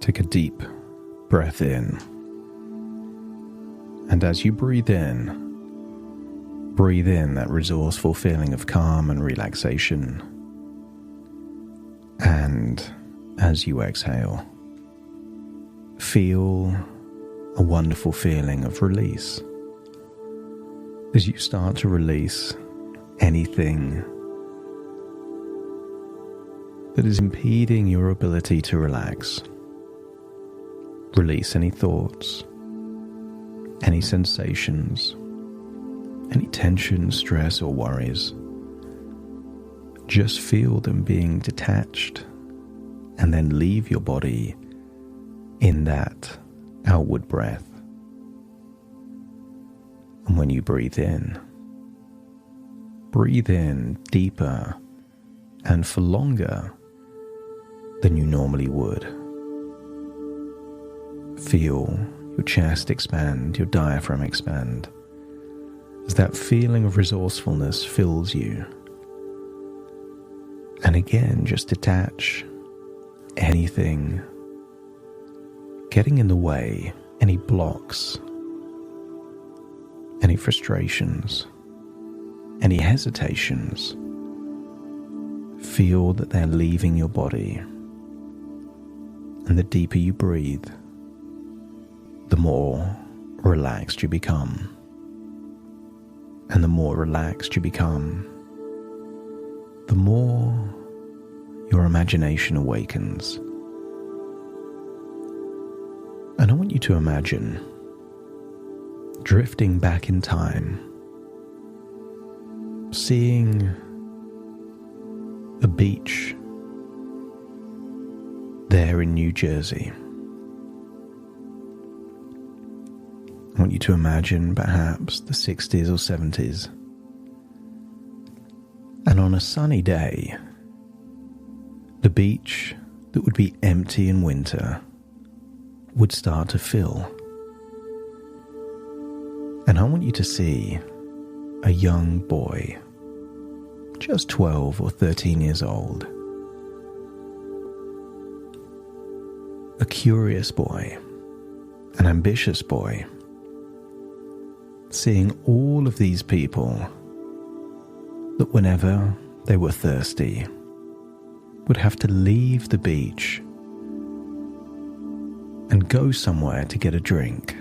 Take a deep breath in. And as you breathe in that resourceful feeling of calm and relaxation. And as you exhale, feel a wonderful feeling of release. As you start to release anything that is impeding your ability to relax. Release any thoughts, any sensations, any tension, stress, or worries. Just feel them being detached and then leave your body in that outward breath. And when you breathe in deeper and for longer than you normally would. Feel your chest expand, your diaphragm expand, as that feeling of resourcefulness fills you. And again, just detach anything getting in the way, any blocks, any frustrations, any hesitations. Feel that they're leaving your body. And the deeper you breathe, the more relaxed you become. And the more relaxed you become, the more your imagination awakens. And I want you to imagine drifting back in time, seeing a beach there in New Jersey. I want you to imagine perhaps the 60s or 70s. And on a sunny day, the beach that would be empty in winter would start to fill. And I want you to see a young boy, just 12 or 13 years old, a curious boy, an ambitious boy, seeing all of these people that whenever they were thirsty would have to leave the beach and go somewhere to get a drink.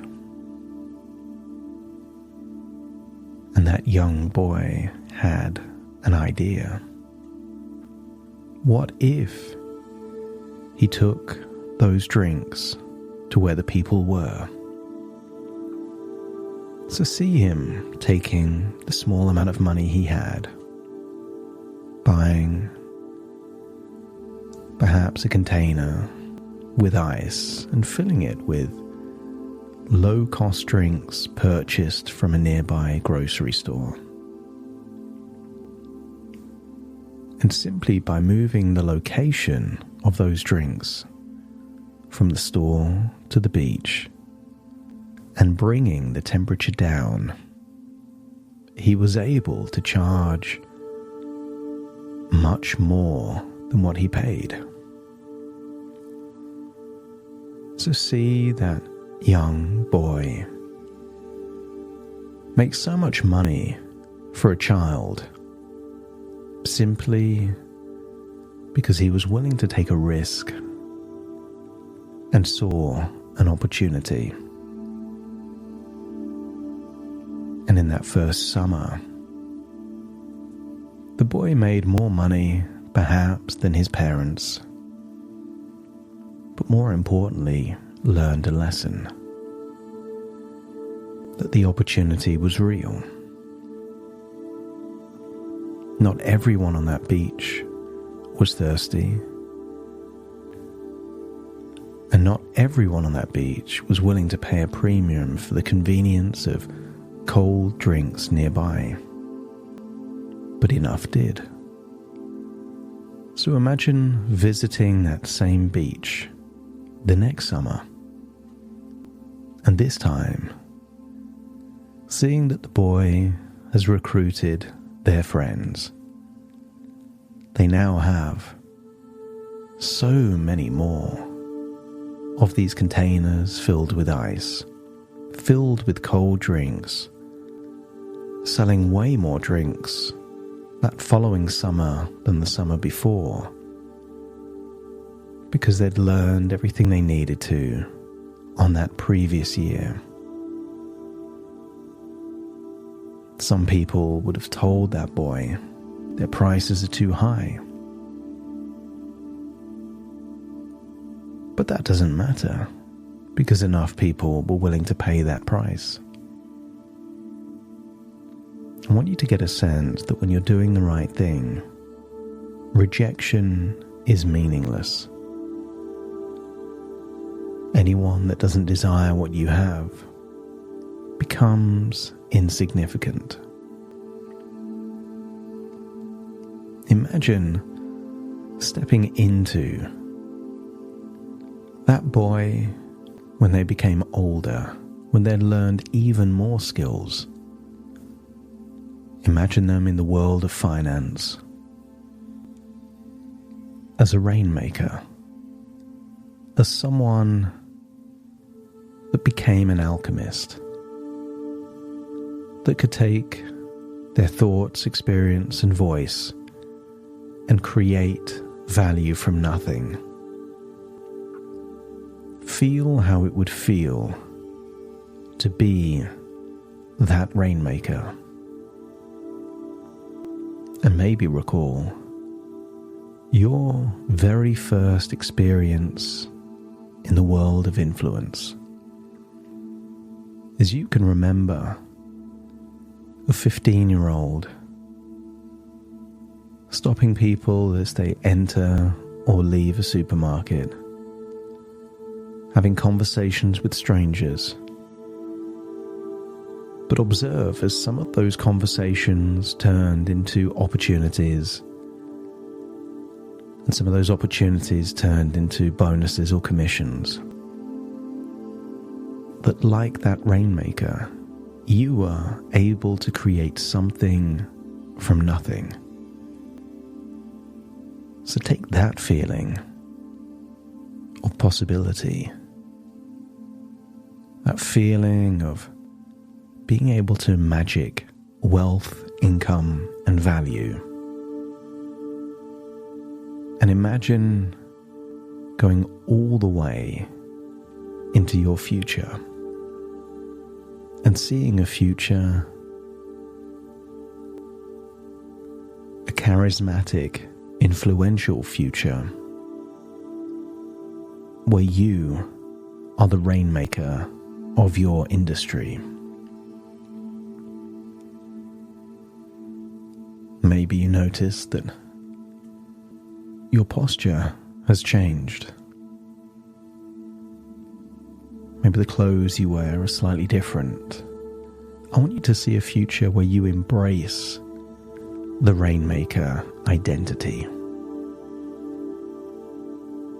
And that young boy had an idea. What if he took those drinks to where the people were? So see him taking the small amount of money he had, buying perhaps a container with ice and filling it with low-cost drinks purchased from a nearby grocery store. And simply by moving the location of those drinks from the store to the beach and bringing the temperature down, he was able to charge much more than what he paid. So see that young boy make so much money for a child simply because he was willing to take a risk and saw an opportunity. And in that first summer, the boy made more money perhaps than his parents, but more importantly, learned a lesson that the opportunity was real. Not everyone on that beach was thirsty, and not everyone on that beach was willing to pay a premium for the convenience of cold drinks nearby, but enough did. So imagine visiting that same beach the next summer, and this time seeing that the boy has recruited their friends. They now have so many more of these containers filled with ice, filled with cold drinks, selling way more drinks that following summer than the summer before, because they'd learned everything they needed to on that previous year. Some people would have told that boy their prices are too high. But that doesn't matter, because enough people were willing to pay that price. I want you to get a sense that when you're doing the right thing, rejection is meaningless. Anyone that doesn't desire what you have becomes insignificant. Imagine stepping into that boy when they became older, when they'd learned even more skills. Imagine them in the world of finance as a rainmaker, as someone that became an alchemist, that could take their thoughts, experience, and voice and create value from nothing. Feel how it would feel to be that rainmaker. And maybe recall your very first experience in the world of influence. As you can remember, a 15-year-old stopping people as they enter or leave a supermarket, having conversations with strangers. But observe as some of those conversations turned into opportunities, and some of those opportunities turned into bonuses or commissions. That like that rainmaker, you were able to create something from nothing. So take that feeling of possibility, that feeling of being able to magic wealth, income, and value. And imagine going all the way into your future and seeing a future, a charismatic, influential future where you are the rainmaker of your industry. Maybe you notice that your posture has changed. Maybe the clothes you wear are slightly different. I want you to see a future where you embrace the rainmaker identity.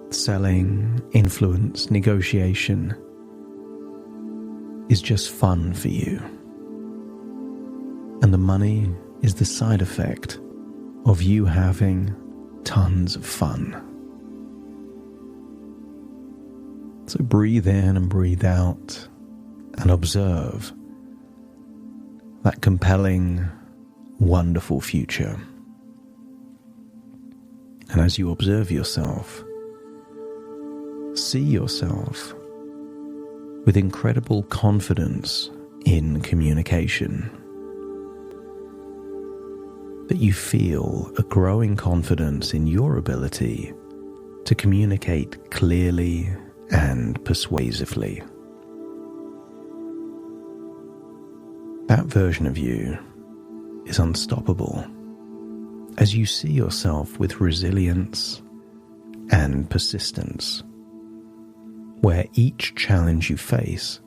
Selling, influence, negotiation is just fun for you. And the money is the side effect of you having tons of fun. So breathe in and breathe out and observe that compelling, wonderful future. And as you observe yourself, see yourself with incredible confidence in communication. That you feel a growing confidence in your ability to communicate clearly and persuasively. That version of you is unstoppable as you see yourself with resilience and persistence, where each challenge you face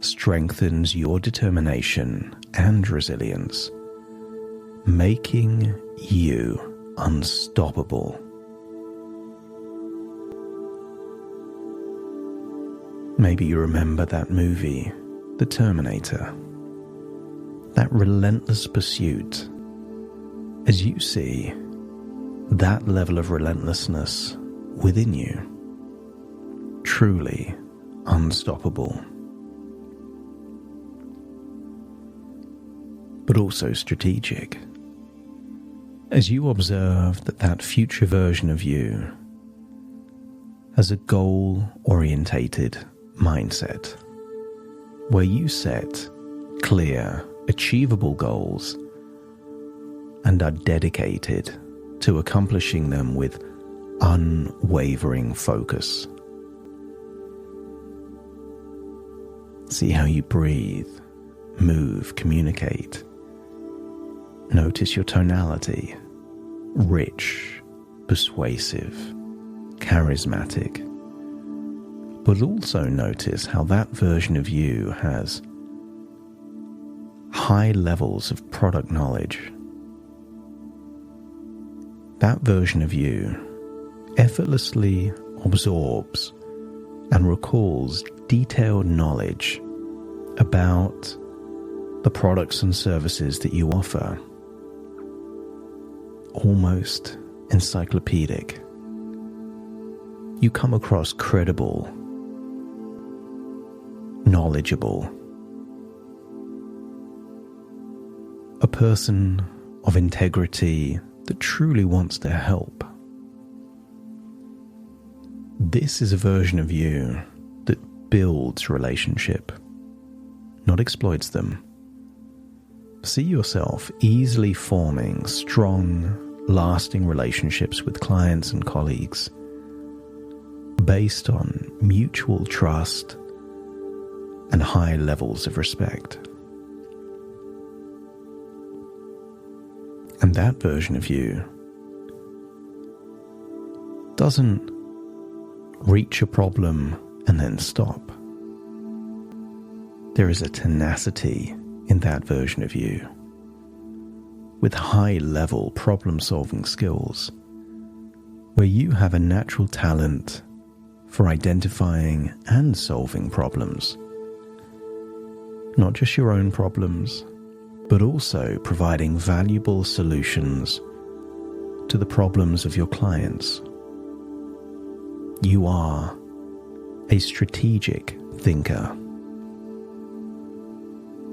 strengthens your determination and resilience, making you unstoppable. Maybe you remember that movie, The Terminator, that relentless pursuit, as you see that level of relentlessness within you. truly unstoppable, but also strategic. As you observe that future version of you has a goal-orientated mindset, where you set clear, achievable goals and are dedicated to accomplishing them with unwavering focus. See how you breathe, move, communicate. Notice your tonality, rich, persuasive, charismatic. But also notice how that version of you has high levels of product knowledge. That version of you effortlessly absorbs and recalls detailed knowledge about the products and services that you offer, almost encyclopedic. You come across credible, knowledgeable, a person of integrity that truly wants to help. This is a version of you that builds relationship, not exploits them. See yourself easily forming strong, lasting relationships with clients and colleagues based on mutual trust and high levels of respect. And that version of you doesn't reach a problem and then stop. There is a tenacity in that version of you with high-level problem-solving skills, where you have a natural talent for identifying and solving problems. Not just your own problems, but also providing valuable solutions to the problems of your clients. You are a strategic thinker.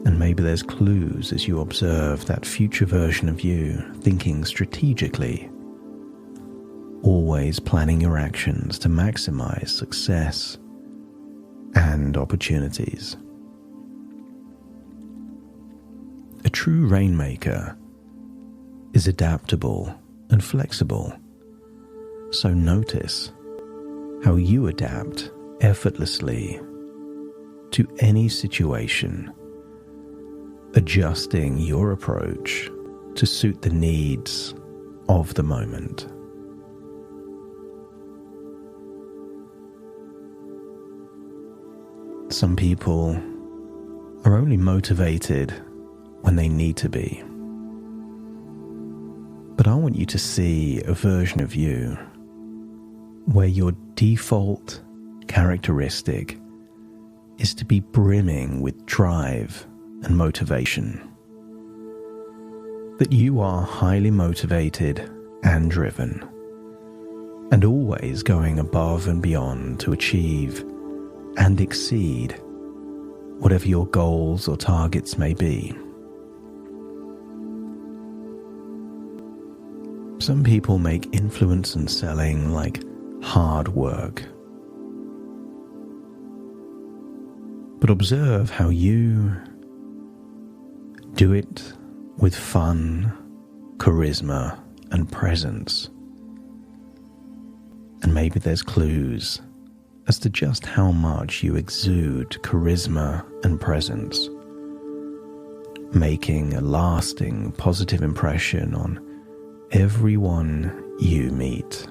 And maybe there's clues as you observe that future version of you thinking strategically, always planning your actions to maximize success and opportunities. A true Rainmaker is adaptable and flexible, so notice how you adapt effortlessly to any situation, adjusting your approach to suit the needs of the moment. Some people are only motivated when they need to be. But I want you to see a version of you where your default characteristic is to be brimming with drive and motivation. That you are highly motivated and driven, and always going above and beyond to achieve and exceed whatever your goals or targets may be. Some people make influence and selling like hard work. But observe how you do it with fun, charisma, and presence. And maybe there's clues as to just how much you exude charisma and presence, making a lasting positive impression on everyone you meet.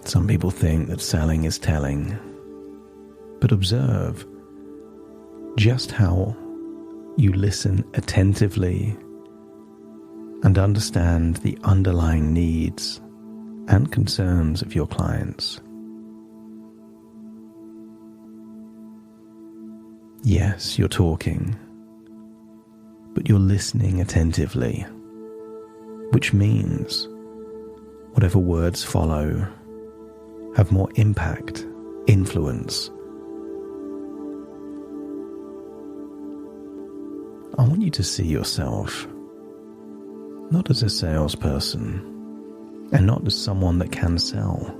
Some people think that selling is telling, but observe just how you listen attentively and understand the underlying needs and concerns of your clients. Yes, you're talking, but you're listening attentively, which means whatever words follow have more impact, influence. I want you to see yourself not as a salesperson and not as someone that can sell,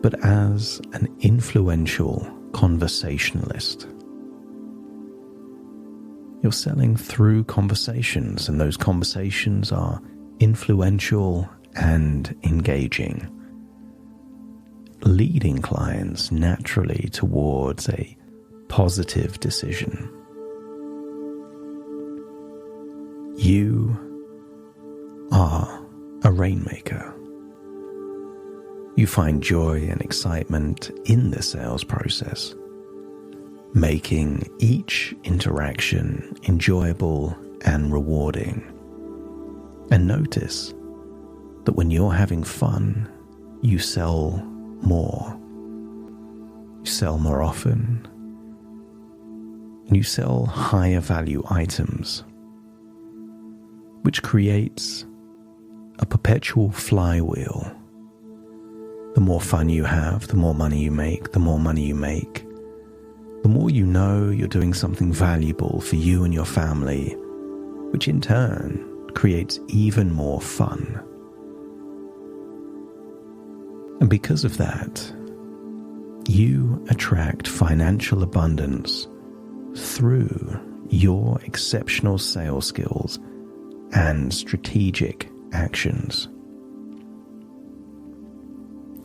but as an influential conversationalist. You're selling through conversations, and those conversations are influential and engaging, leading clients naturally towards a positive decision. You are a Rainmaker. You find joy and excitement in the sales process, making each interaction enjoyable and rewarding. And notice that when you're having fun, you sell more. You sell more often, and you sell higher value items, which creates a perpetual flywheel. The more fun you have, the more money you make. The more money you make, the more you know you're doing something valuable for you and your family, which in turn creates even more fun. And because of that, you attract financial abundance through your exceptional sales skills and strategic actions.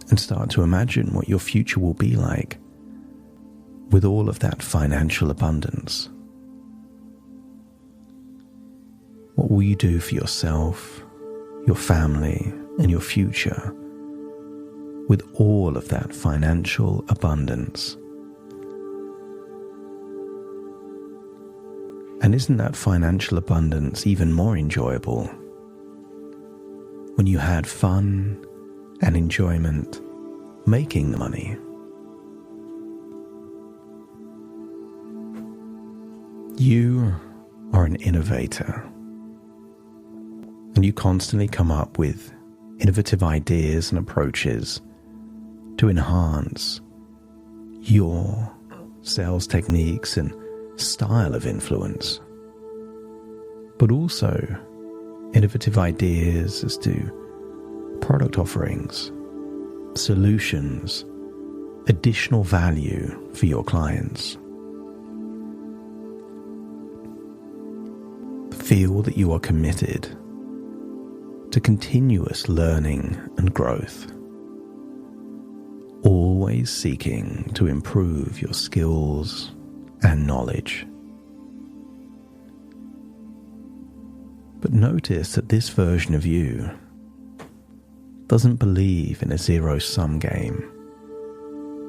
And start to imagine what your future will be like with all of that financial abundance. What will you do for yourself, your family, and your future with all of that financial abundance? And isn't that financial abundance even more enjoyable when you had fun and enjoyment making the money? You are an innovator, and you constantly come up with innovative ideas and approaches to enhance your sales techniques and style of influence, but also innovative ideas as to product offerings, solutions, additional value for your clients. Feel that you are committed to continuous learning and growth, always seeking to improve your skills and knowledge. But notice that this version of you doesn't believe in a zero-sum game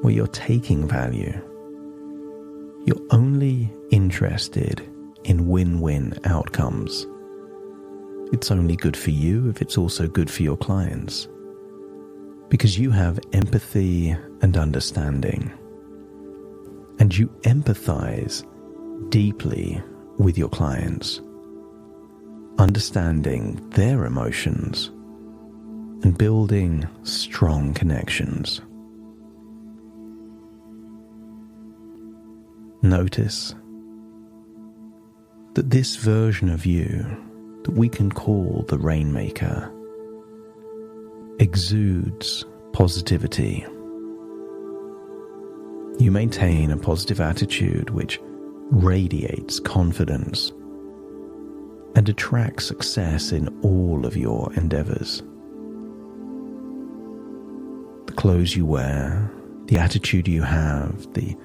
where you're taking value. You're only interested in win-win outcomes. It's only good for you if it's also good for your clients, because you have empathy and understanding, and you empathize deeply with your clients, understanding their emotions and building strong connections. Notice that this version of you that we can call the Rainmaker exudes positivity. You maintain a positive attitude which radiates confidence and attracts success in all of your endeavors. The clothes you wear, the attitude you have, the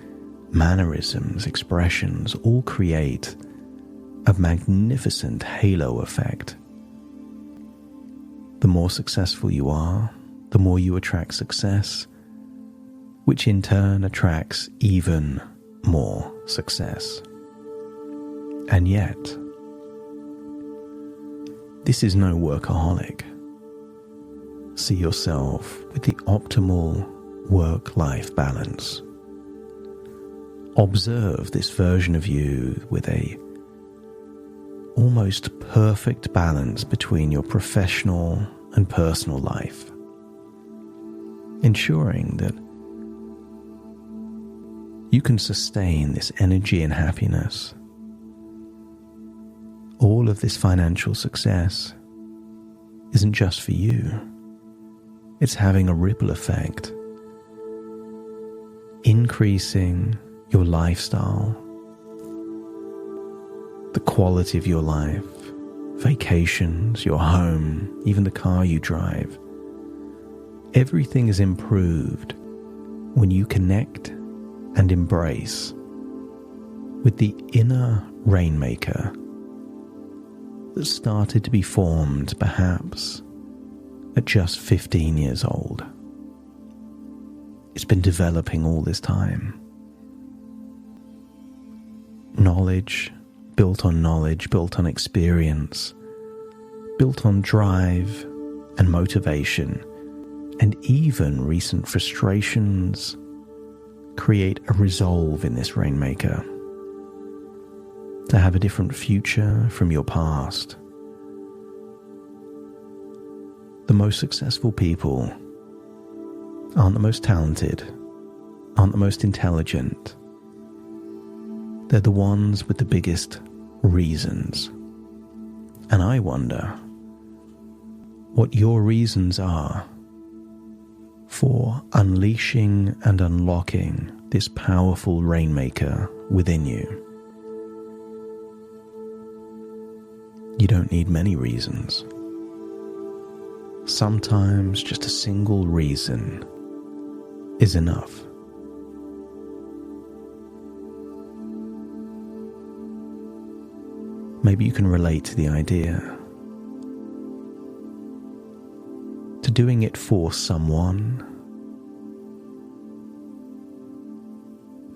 mannerisms, expressions, all create a magnificent halo effect. The more successful you are, the more you attract success, which in turn attracts even more success. And yet, this is no workaholic. See yourself with the optimal work-life balance. Observe this version of you with a almost perfect balance between your professional and personal life, ensuring that you can sustain this energy and happiness. All of this financial success isn't just for you. It's having a ripple effect, increasing your lifestyle, the quality of your life, vacations, your home, even the car you drive. Everything is improved when you connect and embrace with the inner Rainmaker that started to be formed perhaps at just 15 years old. It's been developing all this time. Knowledge, built on experience, built on drive and motivation, and even recent frustrations create a resolve in this Rainmaker to have a different future from your past. The most successful people aren't the most talented, aren't the most intelligent. They're the ones with the biggest reasons. And I wonder what your reasons are for unleashing and unlocking this powerful Rainmaker within you. You don't need many reasons. Sometimes just a single reason is enough. Maybe you can relate to the idea, to doing it for someone,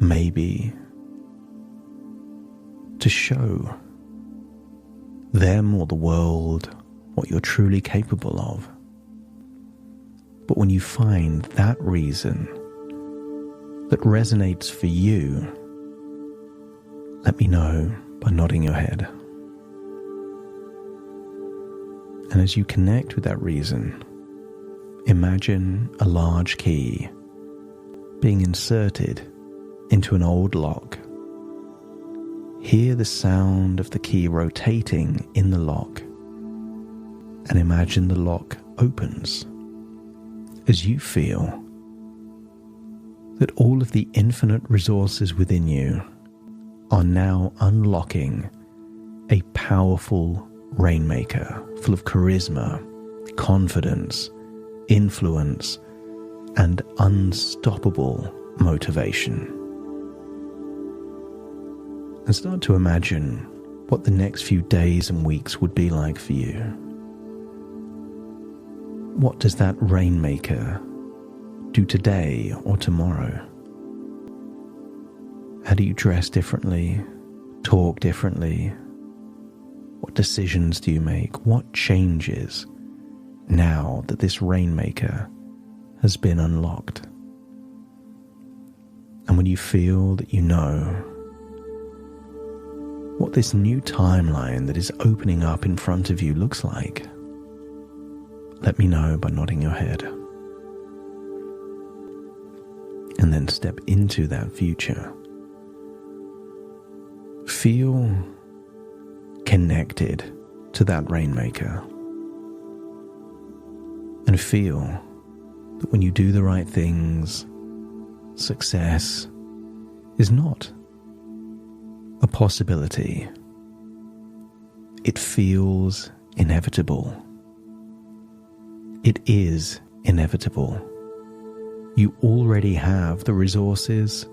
maybe to show them or the world what you're truly capable of. But when you find that reason that resonates for you, let me know by nodding your head. And as you connect with that reason, imagine a large key being inserted into an old lock. Hear the sound of the key rotating in the lock, and imagine the lock opens as you feel that all of the infinite resources within you are now unlocking a powerful Rainmaker full of charisma, confidence, influence, and unstoppable motivation. And start to imagine what the next few days and weeks would be like for you. What does that Rainmaker do today or tomorrow? How do you dress differently, talk differently? What decisions do you make? What changes now that this Rainmaker has been unlocked? And when you feel that you know what this new timeline that is opening up in front of you looks like, let me know by nodding your head. And then step into that future. Feel connected to that Rainmaker. And feel that when you do the right things, success is not a possibility. It feels inevitable. It is inevitable. You already have the resources,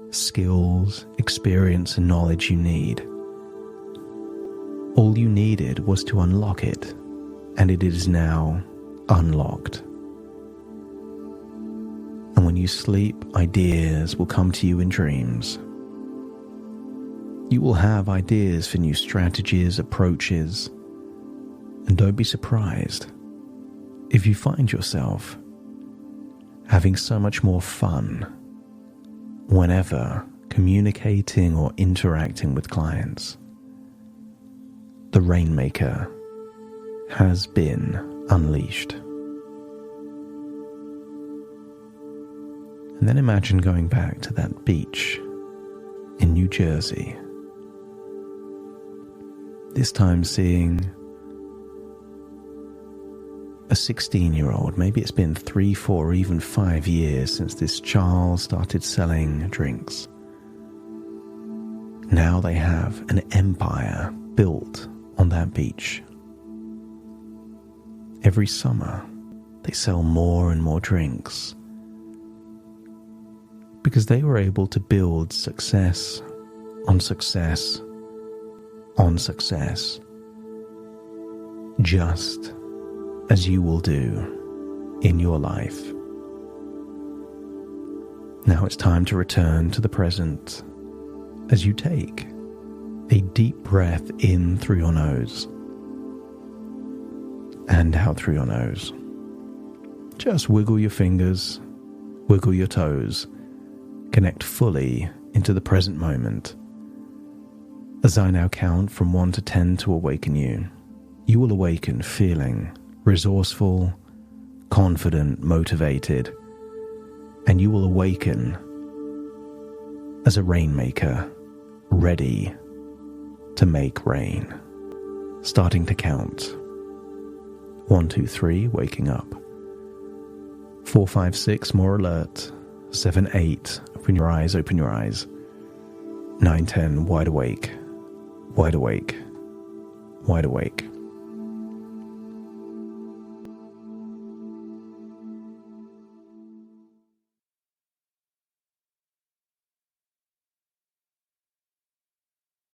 skills, experience, and knowledge you need. All you needed was to unlock it, and it is now unlocked. And when you sleep, ideas will come to you in dreams. You will have ideas for new strategies, approaches, and don't be surprised if you find yourself having so much more fun whenever communicating or interacting with clients. The Rainmaker has been unleashed. And then imagine going back to that beach in New Jersey. This time seeing a 16-year-old, maybe it's been 3, 4, even 5 years since this child started selling drinks. Now they have an empire built on that beach. Every summer, they sell more and more drinks because they were able to build success on success on success, just as you will do in your life. Now it's time to return to the present as you take a deep breath in through your nose and out through your nose. Just wiggle your fingers, wiggle your toes, connect fully into the present moment. As I now count from 1 to 10 to awaken you, you will awaken feeling resourceful, confident, motivated, and you will awaken as a rainmaker, ready to make rain. Starting to count. 1, 2, 3, waking up. 4, 5, 6, more alert. 7, 8, open your eyes, open your eyes. 9, 10, wide awake, wide awake, wide awake.